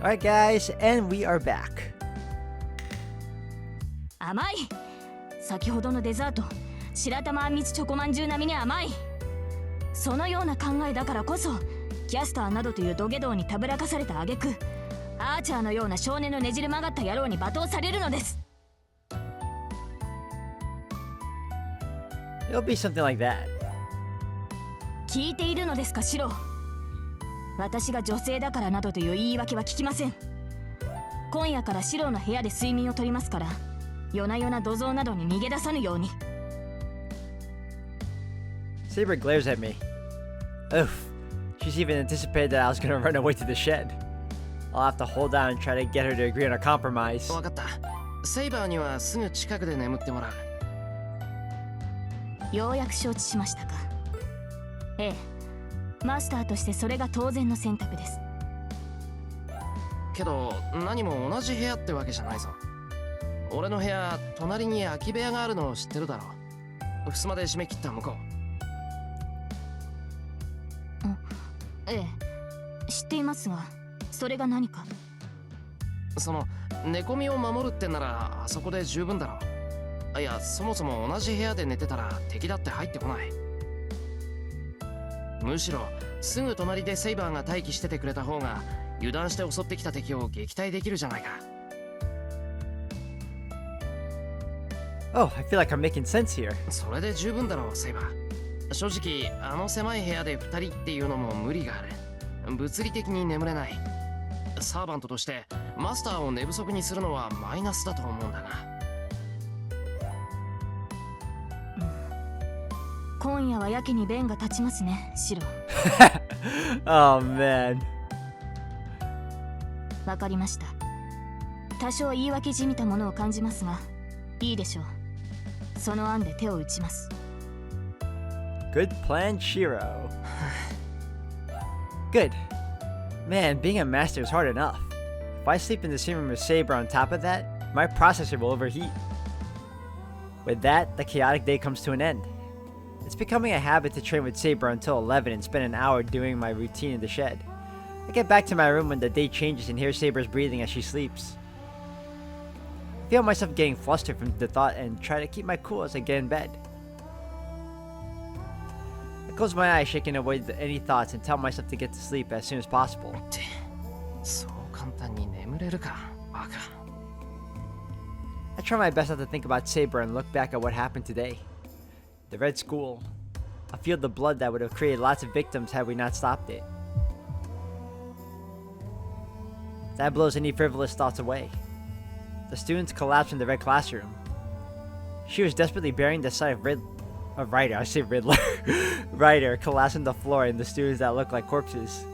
Alright guys, and we are back. 甘い。先ほどのデザート、白玉あんみつチョコまんじゅう並みに甘い。そのような考えだからこそ、キャスターなどという土下道にたぶらかされた挙句、アーチャーのような少年のねじれ曲がった野郎に罵倒されるのです。It'll be something like that. 聞いているのですか、シロ。私が女性だからなどという言い訳は聞きません。今夜からシロの部屋で睡眠をとりますから、夜な夜な土蔵などに逃げ出さぬように。Saber glares at me. Oof. She's even anticipated that I was gonna run away to the shed. I'll have to hold out and try to get her to agree on a compromise. わかった。セイバーにはすぐ近くで眠ってもらう。ようやく承知しましたか。ええ、マスターとしてそれが当然の選択です。けど何も同じ部屋ってわけじゃないぞ。俺の部屋、隣に空き部屋があるのを知ってるだろう。襖で締め切った向こう。ええ、知っていますが、それが何か。その寝込みを守るってならあそこで十分だろう。いや、そもそも同じ部屋で寝てたら敵だって入ってこない。むしろすぐ隣でセイバーが待機しててくれた方が油断して襲ってきた敵を撃退できるじゃないか。Oh, I feel like I'm making sense here. それで十分だろう、セイバー。正直あの狭い部屋で2人っていうのも無理がある。物理的に眠れない。サーバントとしてマスターを寝不足にするのはマイナスだと思うんだが。今夜はやけに弁が立ちますね、シロ。Oh man. わかりました。多少言い訳じみたものを感じますが、いいでしょう。その案で手を打ちます。Good plan, Shirou. Good. Man, being a master is hard enough. If I sleep in the same room as Saber on top of that, my processor will overheat. With that, the chaotic day comes to an end. It's becoming a habit to train with Saber until 11 and spend an hour doing my routine in the shed. I get back to my room when the day changes and hear Saber's breathing as she sleeps. I feel myself getting flustered from the thought and try to keep my cool as I get in bed. I close my eyes, shaking away any thoughts, and tell myself to get to sleep as soon as possible. そう簡単に眠れるか、バカ。I try my best not to think about Saber and look back at what happened today. The Red School. A field of blood that would have created lots of victims had we not stopped it. That blows any frivolous thoughts away. The students collapsed in the red classroom. She was desperately burying the sight of Ryder. I say Riddler. Ryder collapsed on the floor and the students that looked like corpses.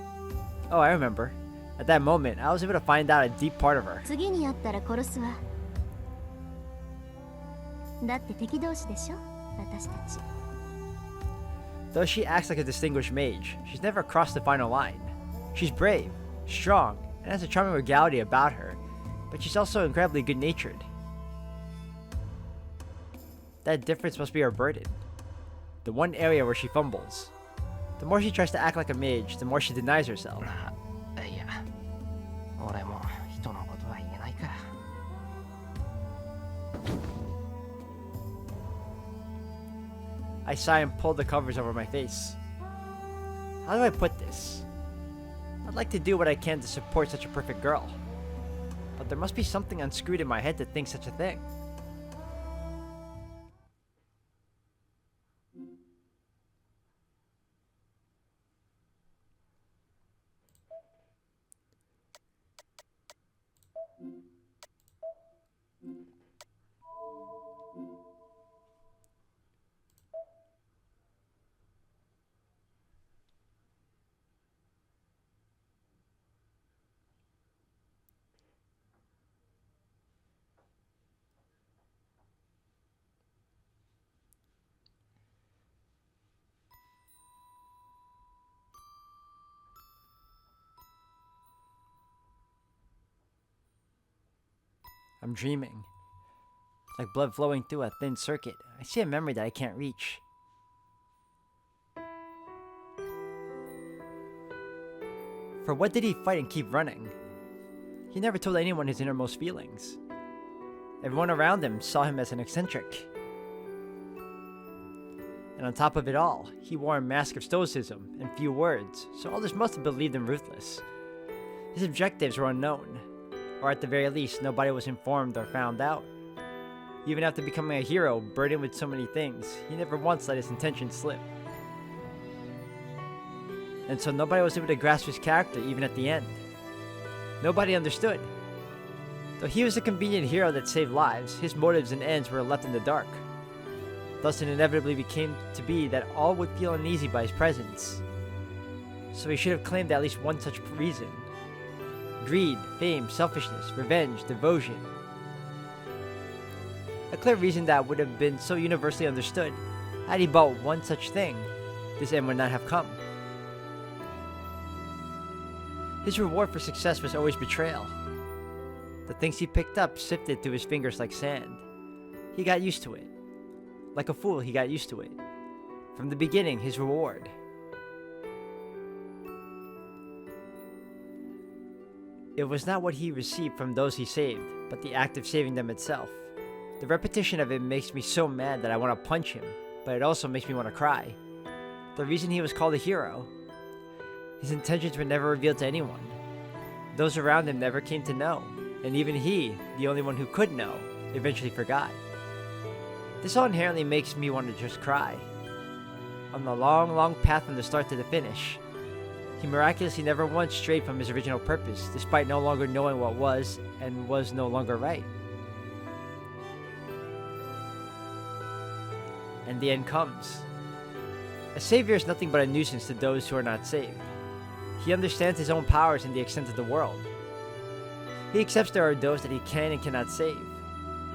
Oh, I remember. At that moment, I was able to find out a deep part of her. 次に会ったら殺すわ。だって敵同士でしょ、私たち。Though she acts like a distinguished mage, she's never crossed the final line. She's brave, strong, and has a charming regality about her, but she's also incredibly good-natured. That difference must be her burden. The one area where she fumbles. The more she tries to act like a mage, the more she denies herself. いや、俺も人のことは言えないか。I sigh and pull the covers over my face. How do I put this? I'd like to do what I can to support such a perfect girl, but there must be something unscrewed in my head to think such a thing. I'm dreaming. Like blood flowing through a thin circuit. I see a memory that I can't reach. For what did he fight and keep running? He never told anyone his innermost feelings. Everyone around him saw him as an eccentric. And on top of it all, he wore a mask of stoicism and few words, so others must have believed him ruthless. His objectives were unknown, or at the very least, nobody was informed or found out. Even after becoming a hero, burdened with so many things, he never once let his intentions slip. And so nobody was able to grasp his character even at the end. Nobody understood. Though he was a convenient hero that saved lives, his motives and ends were left in the dark. Thus it inevitably became to be that all would feel uneasy by his presence. So he should have claimed at least one such reason. Greed, fame, selfishness, revenge, devotion. A clear reason that would have been so universally understood. Had he bought one such thing, this end would not have come. His reward for success was always betrayal. The things he picked up sifted through his fingers like sand. He got used to it. Like a fool, he got used to it. From the beginning, his reward. It was not what he received from those he saved, but the act of saving them itself. The repetition of it makes me so mad that I want to punch him, but it also makes me want to cry. The reason he was called a hero. His intentions were never revealed to anyone. Those around him never came to know, and even he, the only one who could know, eventually forgot. This all inherently makes me want to just cry. On the long, long path from the start to the finish, he miraculously never once strayed from his original purpose, despite no longer knowing what was and was no longer right. And the end comes. A savior is nothing but a nuisance to those who are not saved. He understands his own powers and the extent of the world. He accepts there are those that he can and cannot save,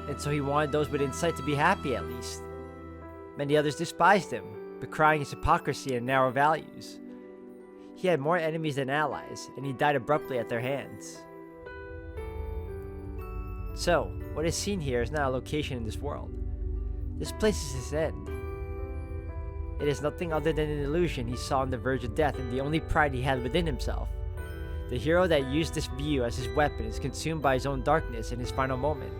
and so he wanted those with insight to be happy at least. Many others despised him, decrying his hypocrisy and narrow values. He had more enemies than allies, and he died abruptly at their hands. So, what is seen here is not a location in this world. This place is his end. It is nothing other than an illusion he saw on the verge of death and the only pride he had within himself. The hero that used this view as his weapon is consumed by his own darkness in his final moment.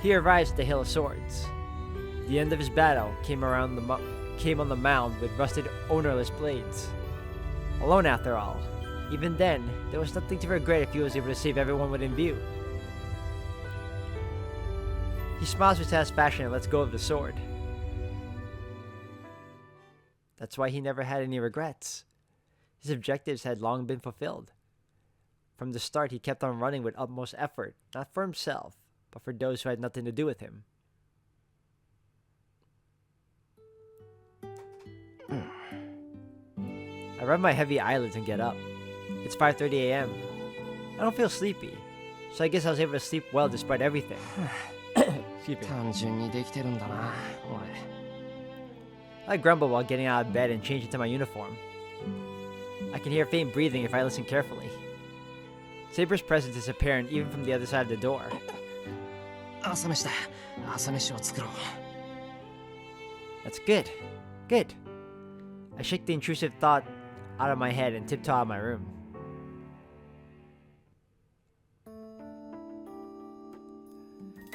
He arrives at the Hill of Swords. The end of his battle came on the mound with rusted, ownerless blades. Alone after all. Even then, there was nothing to regret if he was able to save everyone within view. He smiles with satisfaction and lets go of the sword. That's why he never had any regrets. His objectives had long been fulfilled. From the start, he kept on running with utmost effort, not for himself, but for those who had nothing to do with him. I rub my heavy eyelids and get up. It's 5:30 a.m. I don't feel sleepy, so I guess I was able to sleep well despite everything. Excuse me. 単純にできてるんだな、俺。 I grumble while getting out of bed and change into my uniform. I can hear faint breathing if I listen carefully. Saber's presence is apparent even from the other side of the door. 朝飯だ。朝飯を作ろう。That's good. Good. I shake the intrusive thought out of my head and tiptoe out of my room.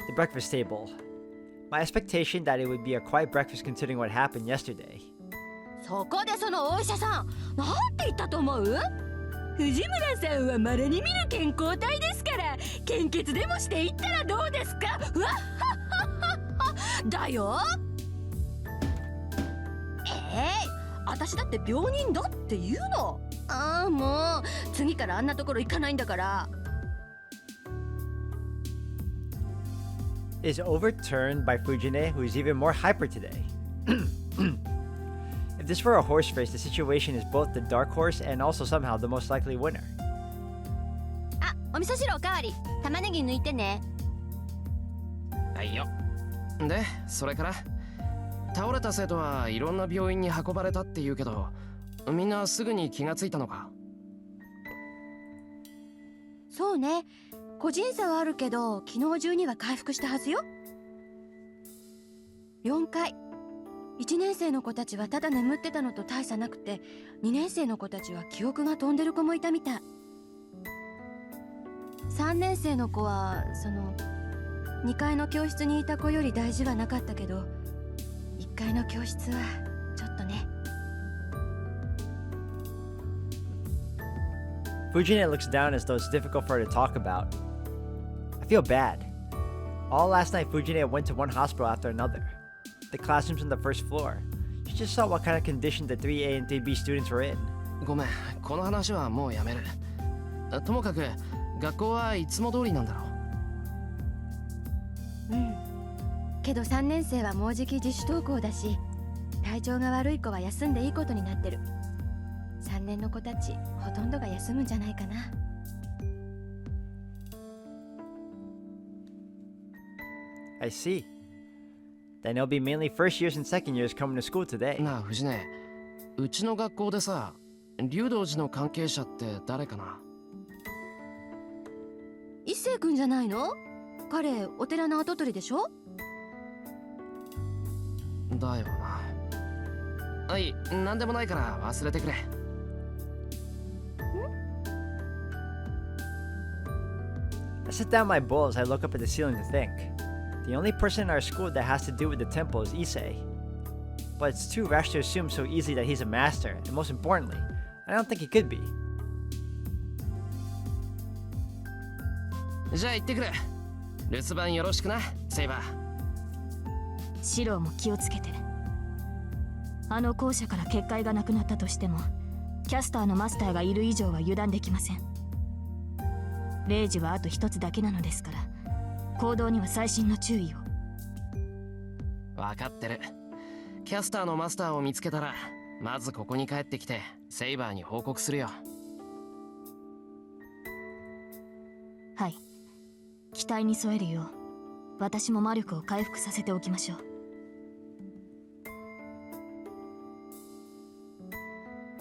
The breakfast table. My expectation that it would be a quiet breakfast considering what happened yesterday. そこでそのお医者さん、なんて言ったと思う？藤村さんは稀に見る健康体ですから、献血でもしていったらどうですか？わっはっはっはだよ。私だって病人だって言うの。ああ、もう次からあんなところ行かないんだから。Is overturned by Fujine, who is even more hyper today. If this were a horse race, the situation is both the dark horse and also somehow the most likely winner. あ、お味噌汁おかわり。玉ねぎ抜いてね。はいよ。で、それから倒れた生徒はいろんな病院に運ばれたって言うけど、みんなすぐに気がついたのか？そうね。個人差はあるけど、昨日中には回復したはずよ。4回。1年生の子たちはただ眠ってたのと大差なくて、2年生の子たちは記憶が飛んでる子もいたみたい。3年生の子は2階の教室にいた子より大事はなかったけど、1階の教室はちょっとね。Fujine looks down as though it's difficult for her to talk about. I feel bad. All last night, Fujine went to one hospital after another. The classrooms on the first floor. She just saw what kind of condition the 3A and 3B students were in. ごめん、この話はもうやめる。ともかく学校はいつも通りなんだろう。うん。けど3年生はもうじき自主登校だし、体調が悪い子は休んでいいことになってる。3年の子たちほとんどが休むんじゃないかな。I see. Then it'll be mainly first years and second years coming to school today. なあ藤根、うちの学校でさ、龍道寺の関係者って誰かな？一星くんじゃないの？彼お寺の跡取りでしょ？だよな。はい、なんでもないから忘れてくれ。I set down my bowl as I look up at the ceiling to think. The only person in our school that has to do with the temple is Issei. But it's too rash to assume so easily that he's a master, and most importantly, I don't think he could be. じゃあ行ってくる。留守番よろしくな、セイバー。シローも気をつけて。あの校舎から結界がなくなったとしても、キャスターのマスターがいる以上は油断できません。0時はあと一つだけなのですから、行動には細心の注意を。分かってる。キャスターのマスターを見つけたら、まずここに帰ってきてセイバーに報告するよ。はい、期待に添えるよう私も魔力を回復させておきましょう。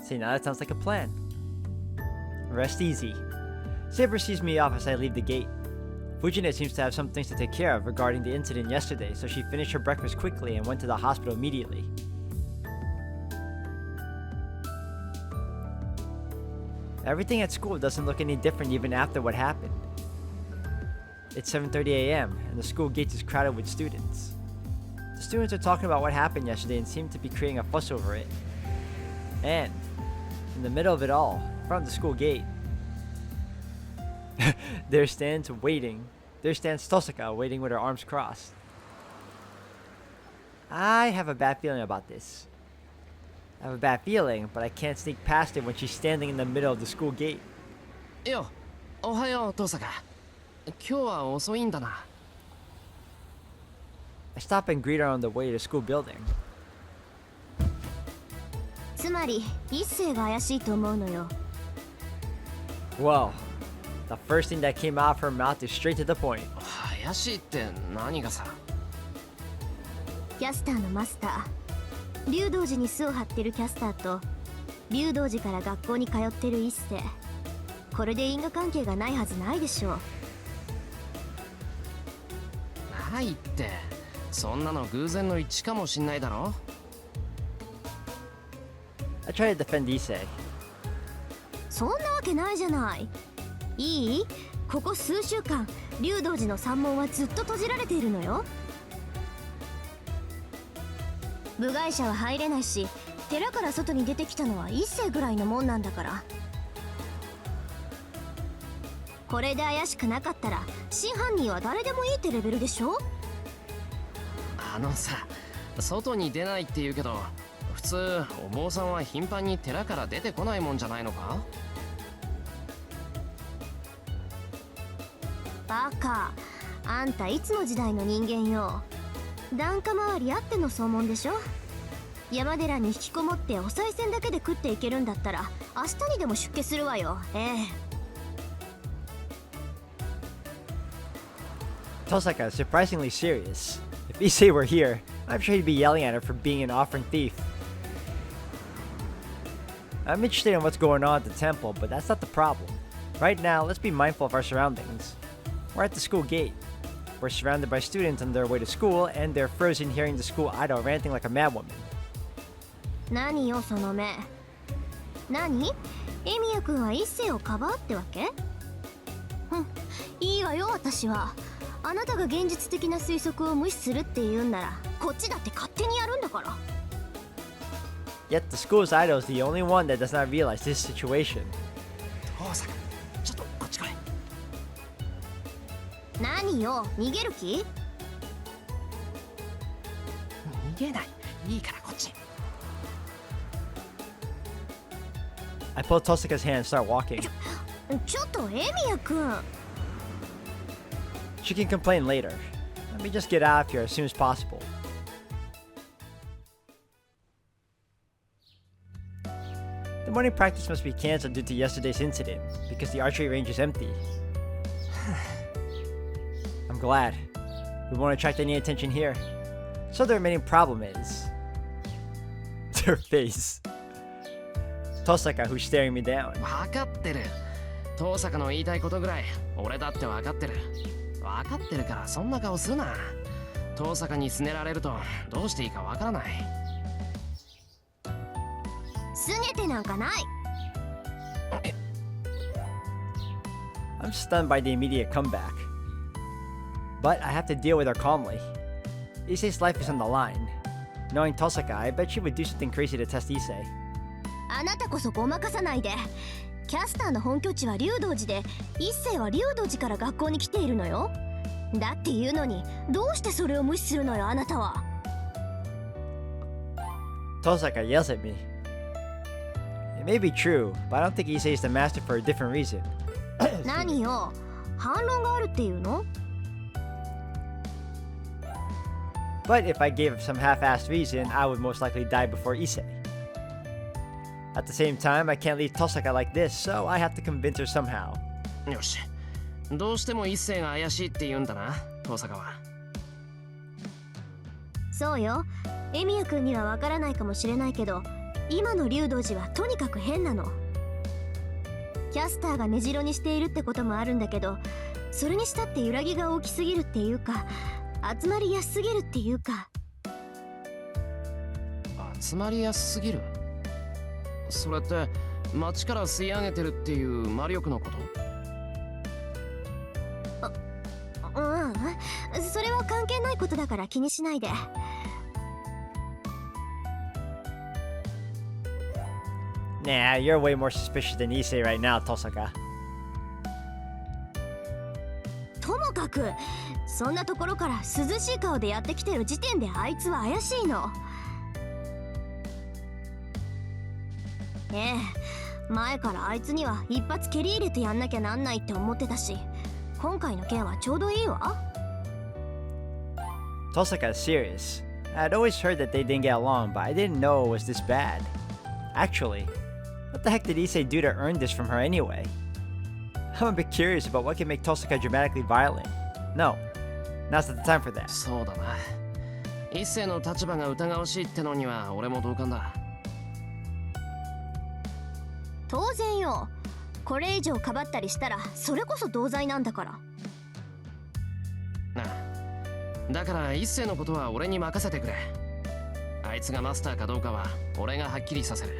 See, now that sounds like a plan. Rest easy. Saber sees me off as I leave the gate. Fujine seems to have some things to take care of regarding the incident yesterday, so she finished her breakfast quickly and went to the hospital immediately. Everything at school doesn't look any different even after what happened. It's 7:30 a.m., and the school gates is crowded with students. The students are talking about what happened yesterday and seem to be creating a fuss over it. And, in the middle of it all, in front of the school gate, there stands Tosaka waiting with her arms crossed. I have a bad feeling about this. I have a bad feeling, but I can't sneak past it when she's standing in the middle of the school gate. よ、おはよう、トサカ。今日は遅いんだな。I stop and greet her on the way to the school building. つまり一星が怪しいと思うのよ。Whoa. The first thing that came out of her mouth is straight to the point. 怪しいって何がさ。キャスターのマスター、龍道寺に巣を張ってるキャスターと龍道寺から学校に通ってる一星、これで因果関係がないはずないでしょう。ないって、そんなの偶然の一致かもしんないだろ。I try to defend Issei. そんなわけないじゃない。いい？ここ数週間龍道寺の山門はずっと閉じられているのよ。部外者は入れないし、寺から外に出てきたのは一星ぐらいのもんなんだから。これで怪しくなかったら真犯人は誰でもいいってレベルでしょ。あのさ、外に出ないって言うけど、普通お坊さんは頻繁に寺から出てこないもんじゃないのか？バカ、あんたいつの時代の人間よ。檀家周りあっての総門でしょ。山寺に引きこもってお賽銭だけで食っていけるんだったら明日にでも出家するわよ。Tosaka is surprisingly serious. If Issei were here, I'm sure he'd be yelling at her for being an offering thief. I'm interested in what's going on at the temple, but that's not the problem. Right now, let's be mindful of our surroundings. We're at the school gate. We're surrounded by students on their way to school, and they're frozen hearing the school idol ranting like a madwoman. 何よその目。何？エミヤ君は一星をかばうってわけ？わよ私は。あなたが現実的な推測を無視するって言うんならこっちだって勝手にやるんだから。 Yet the school's idol is the only one that does not realize this situation. 遠坂、ちょっとこっち来い。何よ逃げる気？逃げない。いいからこっち。I pull Tosaka's hand and start walking. ちょっとエミヤくん。 She can complain later. Let me just get out of here as soon as possible. The morning practice must be cancelled due to yesterday's incident because the archery range is empty. I'm glad. We won't attract any attention here. So the remaining problem is her face. Tosaka, who's staring me down. 分かってる。遠坂の言いたいことぐらい俺だって分かってる。分かってるからそんな顔するな。遠坂にすねられるとどうしていいか分からない。すねてなんかない。 I'm stunned by the immediate comeback. But I have to deal with her calmly. Issei's life is on the line. Knowing Tosaka, I bet she would do something crazy to test Issei. あなたこそごまかさないで。キャスターの本拠地は竜道寺で、一星は竜道寺から学校に来ているのよ。だって言うのにどうしてそれを無視するのよあなたは。 Tosaka yells at me. It may be true, but I don't think Issei is the master for a different reason. 何よ反論があるっていうの？ But if I gave some half-assed reason, I would most likely die before Issei. At the same time, I can't leave Tosaka like this, so I have to convince her somehow. よし。どうしても一星が怪しいって言うんだな、遠坂は。そうよ。エミヤ君にはわからないかもしれないけど、今の竜道寺はとにかく変なの。キャスターが根城にしているってこともあるんだけど、それにしたって揺らぎが大きすぎるっていうか、集まりやすすぎるっていうか。集まりやすすぎる？それって街から吸い上げてるっていう魔力のこと？それは関係ないことだから気にしないで。Nah, you're way more suspicious than Issei right now, Tosaka. ともかくそんなところから涼しい顔でやってきてる時点であいつは怪しいの。ええ、前からあいつには一発蹴り入れてやんなきゃなんないって思ってたし、今回の件はちょうどいいわ。 Tosaka is serious. I'd always heard that they didn't get along, but I didn't know it was this bad. Actually, what the heck did Issei do to earn this from her anyway? I'm a bit curious about what can make Tosaka dramatically violent. No, now's not the time for that. そうだな。一星の立場が疑わしいってのには俺も同感だ。当然よ。これ以上かばったりしたらそれこそ同罪なんだから。なあ。だから一星のことは俺に任せてくれ。あいつがマスターかどうかは俺がはっきりさせる。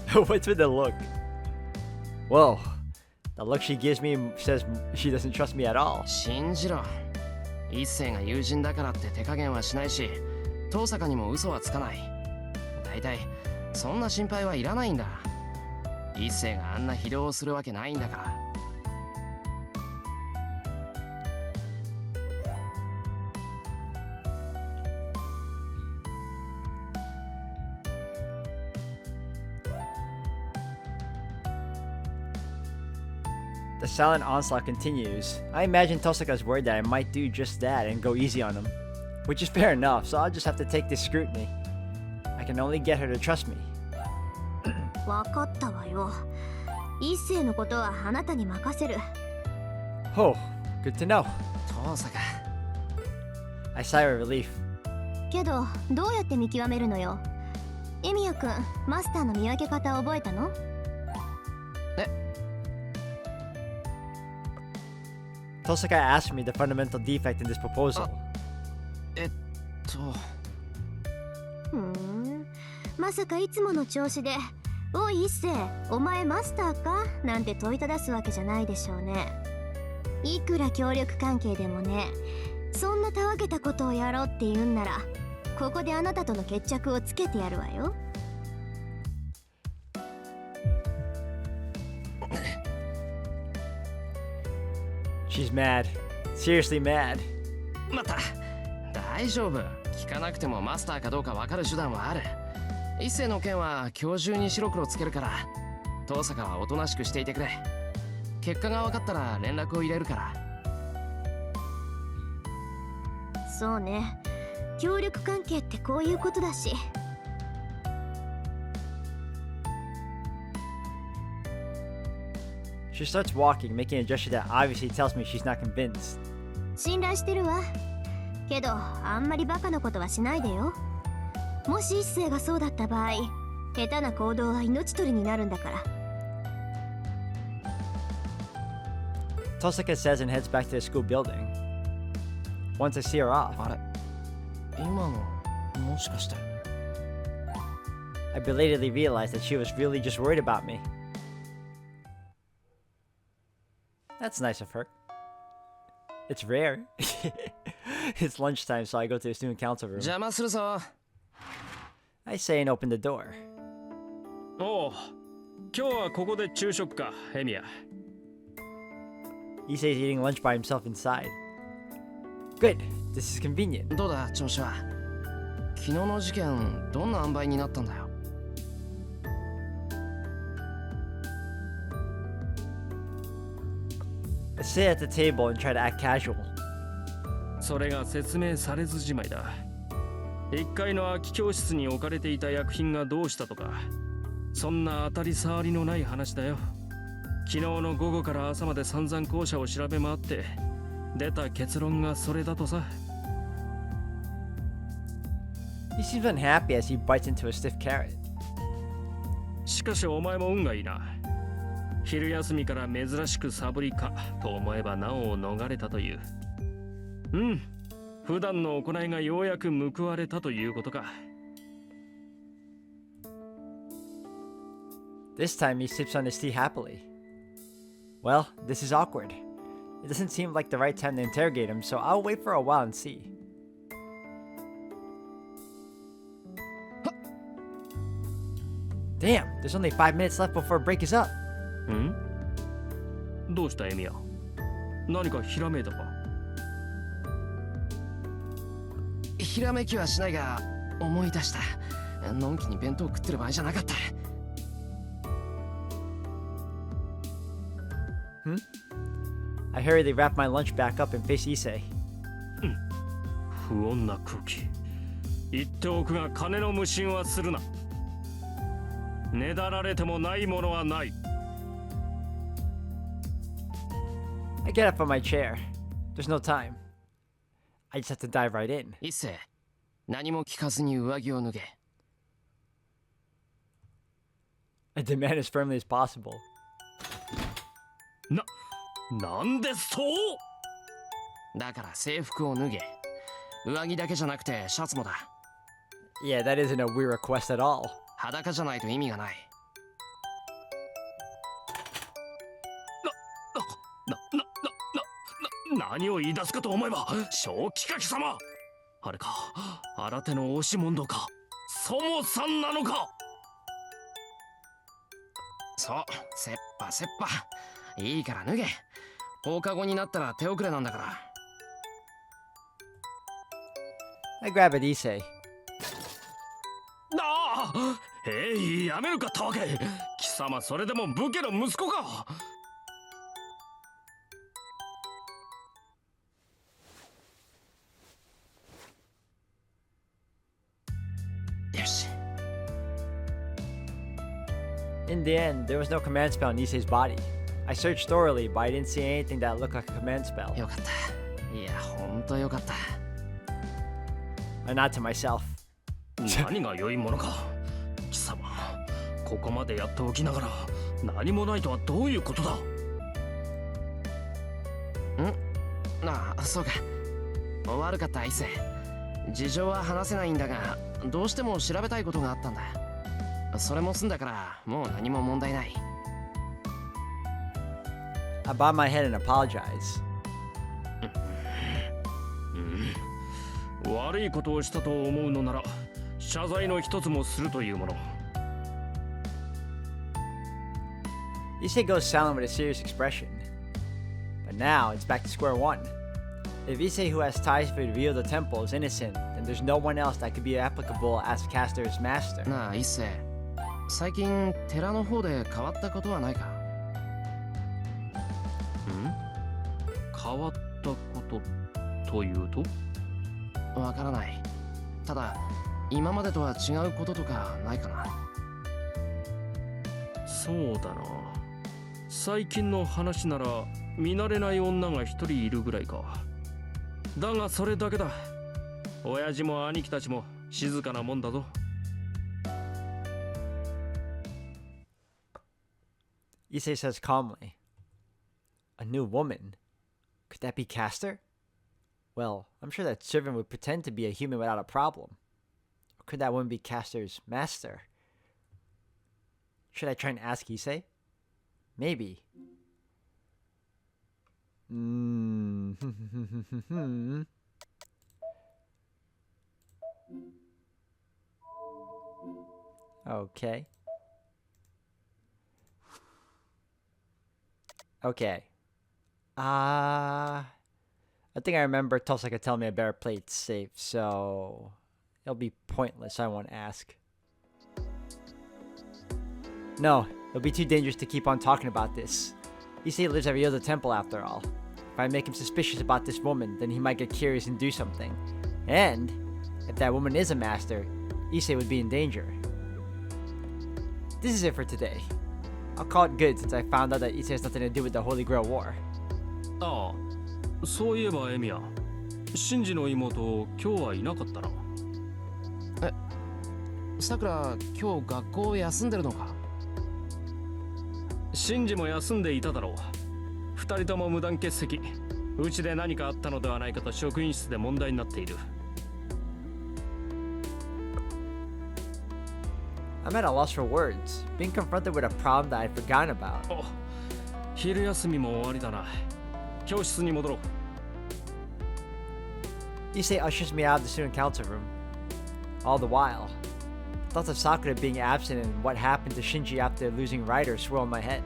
What's with the look? Whoa, the look she gives me says she doesn't trust me at all. 信じろ。一星が友人だからって手加減はしないし、遠坂にも嘘はつかない。だいたいそんな心配はいらないんだ。一星があんな非道をするわけないんだから。The silent onslaught continues. I imagine Tosaka's worried that I might do just that and go easy on him. Which is fair enough, so I'll just have to take this scrutiny. I can only get her to trust me. わかったわよ。一星のことはあなたに任せる。 Oh, good to know. 遠坂。I sigh with relief. けどどうやって見極めるのよ。エミヤ君、マスターの見分け方覚えたの？ Tosaka asked me the fundamental defect in this proposal. まさかいつもの調子でおい一星、お前マスターかなんて問いただすわけじゃないでしょうね。いくら協力関係でもね、そんなたわけたことをやろうって言うんなら、ここであなたとの決着をつけてやるわよ。She's mad. Seriously mad. また大丈夫、聞かなくてもマスターかどうか分かる手段はある。一星の件は今日中に白黒つけるから、遠坂はおとなしくしていてくれ。結果が分かったら連絡を入れるから。そうね、協力関係ってこういうことだし。She starts walking, making a gesture that obviously tells me she's not convinced. 信頼してるわ。けどあんまりバカなことはしないでよ。もし一星がそうだった場合、下手な行動は命取りになるんだから。Tosaka says and heads back to the school building. Once I see her off, あれ、今のもしかして。 I belatedly realized that she was really just worried about me. That's nice of her. It's rare. It's lunchtime, so I go to the student council room. 邪魔するぞ。 I say and open the door. おう、今日はここで昼食か、エミヤ。Issei's eating lunch by himself inside. Good. This is convenient. どうだ調子は。昨日の事件どんな塩梅になったんだよ。I sit at the table and try to act casual. それが説明されずじまいだ。1階の空き教室に置かれていた薬品がどうしたとか、そんな当たり障りのない話だよ。昨日の午後から朝まで散々校舎を調べ回って出た結論がそれだとさ。 He seems unhappy as he bites into a stiff carrot. しかしお前も運がいいな。昼休みから珍しくサボりかと思えばなお逃れたという。うん、普段の行いがようやく報われたということか。 This time he sips on his tea happily. Well, this is awkward. It doesn't seem like the right time to interrogate him, so I'll wait for a while and see. Damn, there's only 5 minutes left before break is up. ん？どうしたエミヤ？何かひらめいたか？ひらめきはしないが思い出した。のんきに弁当食ってる場合じゃなかった。I hurriedly wrap my lunch back up and face Issei. 不穏な空気。言っておくが金の無心はするな。ねだられてもないものはない。I get up from my chair. There's no time. I just have to dive right in. 一星、何も聞かずに上着を脱げ。I demand as firmly as possible. なんでそうだから制服を脱げ。上着だけじゃなくてシャツもだ。Yeah, that isn't a weird request at all. 裸じゃないと意味がない。何を言い出すかと思えば正気か貴様。あれか、新手の押し問答か、そもさんなのか。そう、せっぱせっぱ。いいから脱げ。放課後になったら手遅れなんだから。I grab at Issei. ああ、やめるかたわけ。貴様それでも武家の息子か。よし。In the end, there was no command spell on Issei's body. I searched thoroughly, but I didn't see anything that looked like a command spell. よかった。いや、ほんとよかった。I nod to myself. 何が良いものか。貴様、ここまでやっておきながら何もないとはどういうことだ。ああ、そうか。悪かった、一星。事情は話せないんだが、どうしても調べたいことがあったんだ。それも済んだからもう何も問題ない。 I bow my head and apologize. 悪いことをしたと思うのなら謝罪の一つもするというもの。 Issei goes silent with a serious expression. But now it's back to square one. If Issei, who has ties with Ryo the Temple, is innocent, then there's no one else that could be applicable as Caster's master. なあ一世、最近寺の方で変わったことはないか？変わったことというと？わからない。ただ今までとは違うこととかないかな？そうだな。最近の話なら見慣れない女が一人いるぐらいか。だがそれだけだ。親父も兄貴たちも静かなもんだぞ。Issei says calmly, "A new woman? Could that be Caster? Well, I'm sure that servant would pretend to be a human without a problem. Or could that woman be Caster's master? Should I try and ask Issei? Maybe." Okay. Okay. I think I remember Tulsa could tell me a better place safe, so it'll be pointless. I won't ask. No, it'll be too dangerous to keep on talking about this. Issei lives at Ryo's temple after all. If I make him suspicious about this woman, then he might get curious and do something. And if that woman is a master, Issei would be in danger. This is it for today. I'll call it good since I found out that Issei has nothing to do with the Holy Grail War. ああ、そういえばエミヤ、シンジの妹今日はいなかったな。さくら今日学校休んでるのか？シンジも休んでいただろう。二人とも無断欠席。うちで何かあったのではないかと職員室で問題になっている。I'm at a loss for words, being confronted with a problem that I'd forgotten about. お、昼休みも終わりだな。教室に戻ろう。Issei ushers me out of the student council room. All the while, thoughts of Sakura being absent and what happened to Shinji after losing Rider swirl in my head.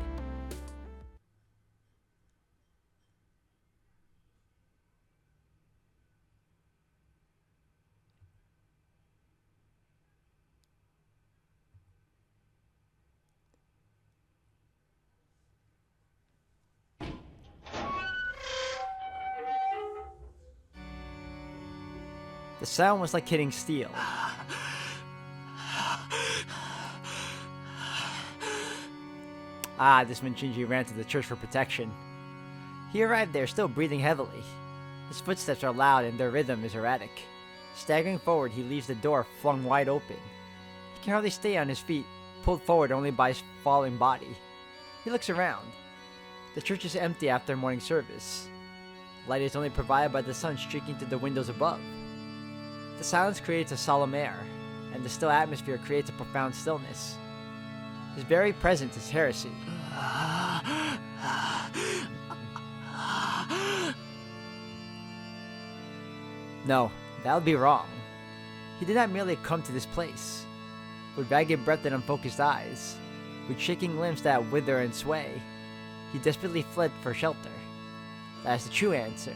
The sound was like hitting steel. This is when Shinji ran to the church for protection. He arrived there still breathing heavily. His footsteps are loud and their rhythm is erratic. Staggering forward, he leaves the door flung wide open. He can hardly stay on his feet, pulled forward only by his falling body. He looks around. The church is empty after morning service. Light is only provided by the sun streaking through the windows above. The silence creates a solemn air, and the still atmosphere creates a profound stillness. His very presence is heresy. No, that would be wrong. He did not merely come to this place. With ragged breath and unfocused eyes, with shaking limbs that wither and sway, he desperately fled for shelter. That is the true answer.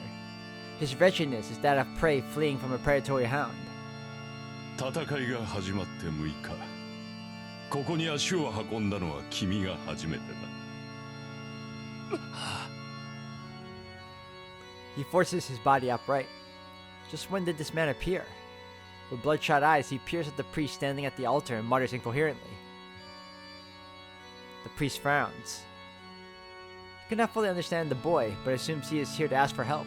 His wretchedness is that of prey fleeing from a predatory hound. 戦いが始まって6日。ここに足を運んだのは君が初めてだ。He forces his body upright. Just when did this man appear? With bloodshot eyes, he peers at the priest standing at the altar and mutters incoherently. The priest frowns. He cannot fully understand the boy, but assumes he is here to ask for help.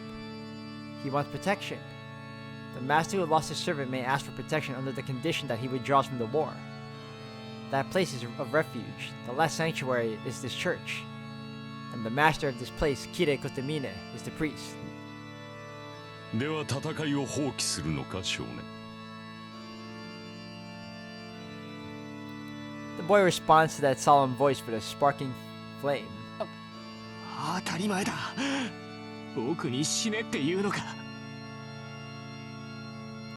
He wants protection. The master who lost his servant may ask for protection under the condition that he withdraws from the war. That place is of refuge. The last sanctuary is this church. And the master of this place, Kire Kotomine, is the priest. では戦いを放棄するのか、少年。The boy responds to that solemn voice with a sparking flame. 当たり前だ。僕に死ねって言うのか。